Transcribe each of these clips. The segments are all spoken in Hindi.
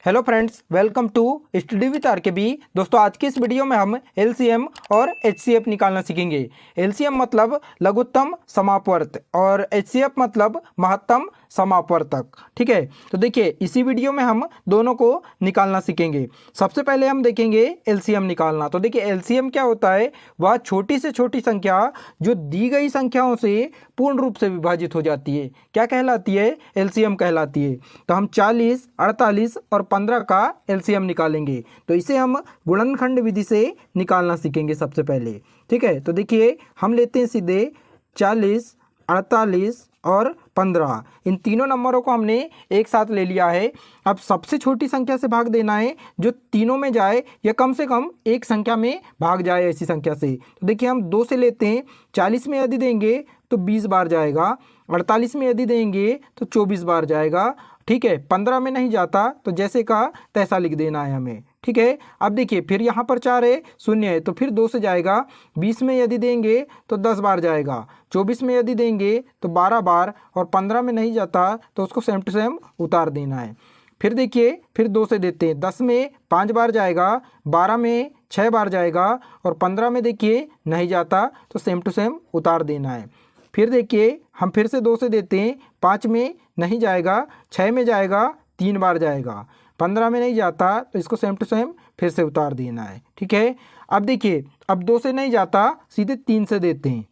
Hello friends, welcome to study with RKB. दोस्तों, आज के इस वीडियो में हम एलसीएम और एचसीएफ निकालना सीखेंगे। एलसीएम मतलब लघुत्तम समापवर्त और एचसीएफ मतलब महत्तम समापवर्तक। ठीक है, तो देखिए इसी वीडियो में हम दोनों को निकालना सीखेंगे। सबसे पहले हम देखेंगे एलसीएम निकालना। तो देखिए एलसीएम क्या होता है, वह छोटी से छोटी संख्या जो दी गई संख्याओं से पूर्ण रूप से विभाजित हो जाती है, क्या कहलाती है? एलसीएम कहलाती है। तो हम 40, 48 और 15 का एलसीएम निकालेंगे। तो इसे हम गुणनखंड विधि से निकालना सीखेंगे सबसे पहले। ठीक है, तो देखिए हम लेते हैं सीधे 40, 48 और 15, इन तीनों नंबरों को हमने एक साथ ले लिया है। अब सबसे छोटी संख्या से भाग देना है, जो तीनों में जाए या कम से कम एक संख्या में भाग जाए ऐसी संख्या से। तो देखिए हम 2 से लेते हैं। 40 में यदि देंगे तो 20 बार जाएगा, 48 में यदि देंगे तो 24 बार जाएगा। ठीक है, 15 में नहीं जाता तो जैसे का तैसा लिख देना है हमें। ठीक है, अब देखिए फिर यहाँ पर 4 है, 0 है, तो फिर 2 से जाएगा। 20 में यदि देंगे तो 10 बार जाएगा, 24 में यदि देंगे तो 12 बार, और 15 में नहीं जाता तो उसको सेम टू सेम उतार देना है। फिर देखिए फिर 2 से देते हैं। 10 में 5 बार जाएगा, 12 में 6 बार जाएगा, और 15 में देखिए नहीं जाता तो सेम टू सेम उतार देना है। फिर देखिए हम फिर से 2 से देते हैं। 5 में नहीं जाएगा, 6 में जाएगा, 3 बार जाएगा, 15 में नहीं जाता तो इसको सेम टू सेम फिर से उतार देना है। ठीक है, अब देखिए अब 2 से नहीं जाता, सीधे 3 से देते हैं।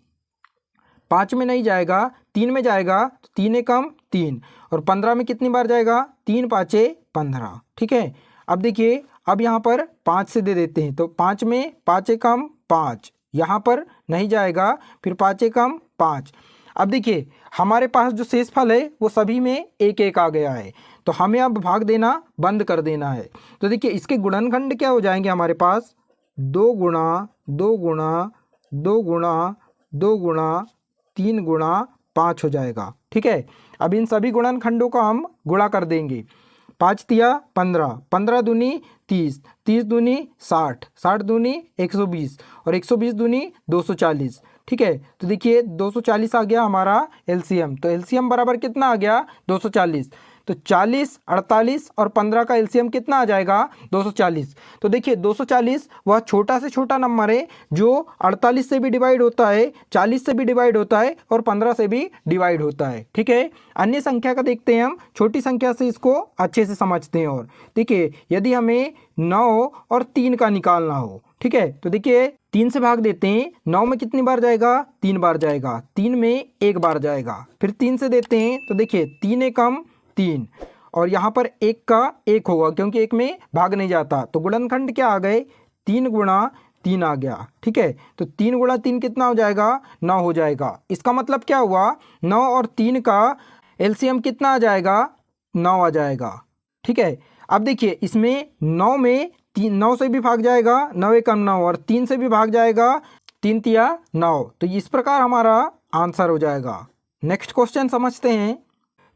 5 में नहीं जाएगा, 3 में जाएगा, तो 3 एकम 3, और 15 में कितनी बार जाएगा? 3 पाँचे 15। ठीक है, अब देखिए अब यहाँ पर 5 से दे देते हैं। तो 5 में 5 एकम 5, यहाँ पर नहीं जाएगा, फिर 5 एकम 5। अब देखिए हमारे पास जो शेषफल है वो सभी में एक एक आ गया है, तो हमें अब भाग देना बंद कर देना है। तो देखिए इसके गुणनखंड क्या हो जाएंगे हमारे पास? 2 गुणा 2 गुणा 2 गुणा 2 गुणा 3 गुणा 5 हो जाएगा। ठीक है, अब इन सभी गुणनखंडों का हम गुणा कर देंगे। 5 तिया 15, 15 दूनी 30, 30 दूनी 60, 60 दूनी 120, और 120 दूनी 240। ठीक है, तो देखिए 240 आ गया हमारा एलसीएम। तो एलसीएम बराबर कितना आ गया? 240। तो 40, 48 और 15 का एलसीएम कितना आ जाएगा? 240। तो देखिए 240 वह छोटा से छोटा नंबर है जो 48 से भी डिवाइड होता है, 40 से भी डिवाइड होता है, और 15 से भी डिवाइड होता है। ठीक है, अन्य संख्या का देखते हैं हम, छोटी संख्या से इसको अच्छे से समझते हैं। और देखिए यदि हमें 9 और 3 का निकालना हो, ठीक है, तो देखिए 3 से भाग देते हैं। 9 में कितनी बार जाएगा? 3 बार जाएगा, 3 में 1 बार जाएगा। फिर 3 से देते हैं, तो देखिए 3 एकम 3, और यहाँ पर 1 का 1 होगा क्योंकि 1 में भाग नहीं जाता। तो गुणनखंड क्या आ गए? 3 गुणा 3 आ गया। ठीक है, तो 3 गुणा 3 कितना हो जाएगा? 9 हो जाएगा। इसका मतलब क्या हुआ? 9 और 3 का एलसीएम कितना आ जाएगा? 9 आ जाएगा। ठीक है, अब देखिए इसमें 9 में 9 से भी भाग जाएगा, 9 एकम 9, और 3 से भी भाग जाएगा, 3 तिया 9। तो इस प्रकार हमारा आंसर हो जाएगा। नेक्स्ट क्वेश्चन समझते हैं।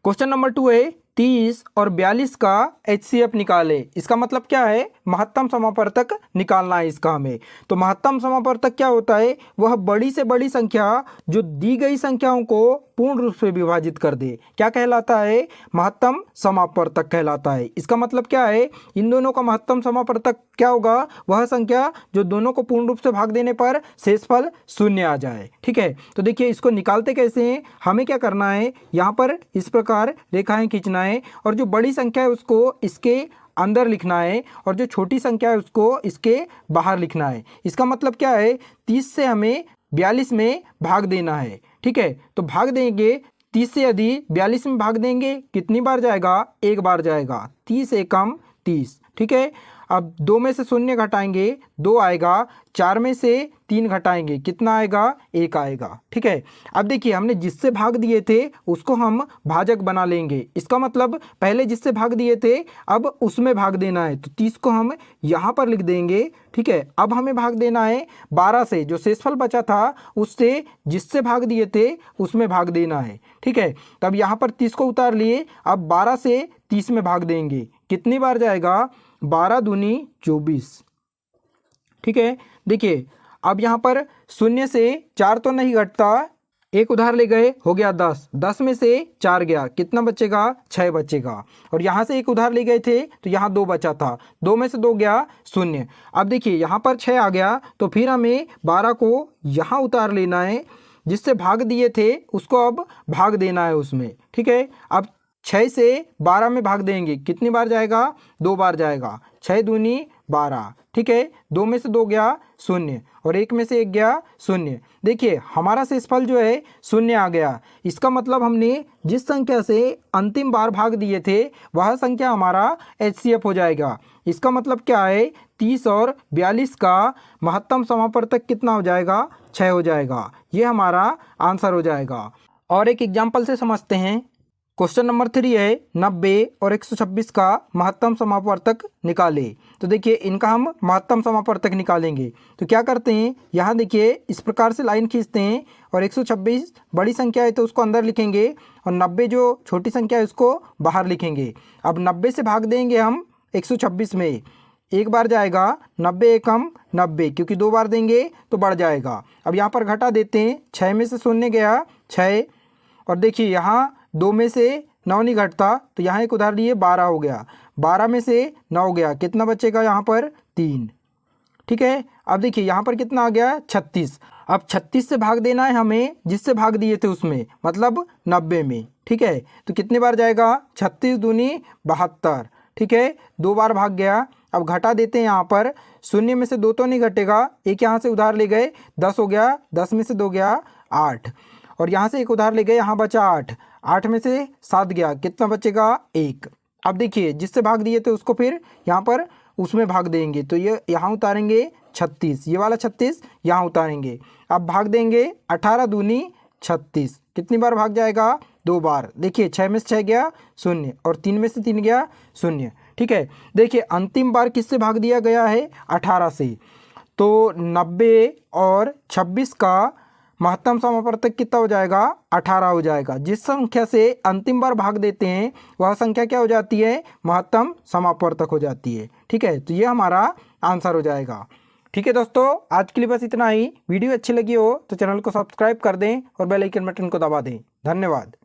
क्वेश्चन नंबर 2 है 30 और 42 का एचसीएफ निकाले। इसका मतलब क्या है? महत्तम समापवर्तक निकालना है इसका हमें। तो महत्तम समापवर्तक क्या होता है? वह बड़ी से बड़ी संख्या जो दी गई संख्याओं को पूर्ण रूप से विभाजित कर दे, क्या कहलाता है? महत्तम समापवर्तक कहलाता है। इसका मतलब क्या है? इन दोनों का महत्तम समापवर्तक क्या होगा? वह संख्या जो दोनों को पूर्ण रूप से भाग देने पर शेषफल 0 आ जाए। ठीक है, तो देखिए इसको निकालते कैसे हैं? हमें क्या करना है, यहाँ पर इस प्रकार रेखाएं खींचना है, और जो बड़ी संख्या है उसको इसके अंदर लिखना है, और जो छोटी संख्या है उसको इसके बाहर लिखना है। इसका मतलब क्या है? 30 से हमें 42 में भाग देना है। ठीक है, तो भाग देंगे 30 से यदि 42 में भाग देंगे, कितनी बार जाएगा? 1 बार जाएगा, 30 एकम 30। ठीक है, अब 2 में से 0 घटाएंगे, 2 आएगा। 4 में से 3 घटाएंगे, कितना आएगा? 1 आएगा। ठीक है, अब देखिए हमने जिससे भाग दिए थे उसको हम भाजक बना लेंगे। इसका मतलब पहले जिससे भाग दिए थे अब उसमें भाग देना है। तो 30 को हम यहाँ पर लिख देंगे। ठीक है, अब हमें भाग देना है 12 से, जो शेषफल बचा था उससे जिससे भाग दिए थे उसमें भाग देना है। ठीक है, तब यहाँ पर 30 को उतार लिए, अब 12 से 30 में भाग देंगे, कितनी बार जाएगा? 12 दूनी 24। ठीक है, देखिए अब यहाँ पर 0 से 4 तो नहीं घटता, एक उधार ले गए, हो गया 10, 10 में से 4 गया, कितना बचेगा, 6 बचेगा। और यहाँ से एक उधार ले गए थे तो यहाँ 2 बचा था, 2 में से 2 गया, 0। अब देखिए यहाँ पर 6 आ गया, तो फिर हमें 12 को यहाँ उतार लेना है, जिससे भाग दिए थे उसको अब भाग देना है उसमें, ठीक है। अब 6 से 12 में भाग देंगे, कितनी बार जाएगा, 2 बार जाएगा, 6 दूनी 12, ठीक है। 2 में से 2 गया 0 और 1 में से 1 गया 0। देखिए हमारा शेषफल जो है 0 आ गया। इसका मतलब हमने जिस संख्या से अंतिम बार भाग दिए थे वह संख्या हमारा HCF हो जाएगा। इसका मतलब क्या है, 30 और 42 का महत्तम समापवर्तक कितना हो जाएगा, 6 हो जाएगा। ये हमारा आंसर हो जाएगा। और एक एग्जाम्पल से समझते हैं। क्वेश्चन नंबर 3 है 90 और 126 का महत्तम समापवर्तक निकाले। तो देखिए इनका हम महत्तम समापवर्तक निकालेंगे। तो क्या करते हैं, यहाँ देखिए इस प्रकार से लाइन खींचते हैं और 126 बड़ी संख्या है तो उसको अंदर लिखेंगे और 90 जो छोटी संख्या है उसको बाहर लिखेंगे। अब 90 से भाग देंगे हम 126 में, एक बार जाएगा, 90 एकम 90, क्योंकि 2 बार देंगे तो बढ़ जाएगा। अब यहाँ पर घटा देते हैं, 6 में से 0 गया 6, और देखिए यहाँ 2 में से 9 नहीं घटता तो यहाँ एक उधार लिए 12 हो गया, 12 में से 9 गया, कितना बचेगा यहाँ पर 3, ठीक है। अब देखिए यहाँ पर कितना आ गया 36। अब 36 से भाग देना है हमें जिससे भाग दिए थे उसमें, मतलब 90 में, ठीक है। तो कितनी बार जाएगा, 36 दूनी 72, ठीक है, 2 बार भाग गया। अब घटा देते हैं, यहाँ पर 0 में से 2 तो नहीं घटेगा, एक यहाँ से उधार ले गए, 10 हो गया, 10 में से 2 गया 8, और यहाँ से एक उधार ले गए, यहाँ बचा 8, 8 में से 7 गया, कितना बचेगा 1। अब देखिए जिससे भाग दिए थे उसको फिर यहाँ पर उसमें भाग देंगे, तो ये यहाँ उतारेंगे 36, ये वाला 36 यहाँ उतारेंगे। अब भाग देंगे 18 दूनी 36, कितनी बार भाग जाएगा, 2 बार। देखिए 6 में से 6 गया 0 और 3 में से 3 गया 0, ठीक है। देखिए अंतिम बार किससे भाग दिया गया है, 18 से। तो 90 और 26 का महत्तम समापवर्तक कितना हो जाएगा, 18 हो जाएगा। जिस संख्या से अंतिम बार भाग देते हैं वह संख्या क्या हो जाती है, महत्तम समापवर्तक हो जाती है, ठीक है। तो ये हमारा आंसर हो जाएगा। ठीक है दोस्तों, आज के लिए बस इतना ही। वीडियो अच्छी लगी हो तो चैनल को सब्सक्राइब कर दें और बेल आइकन बटन को दबा दें। धन्यवाद।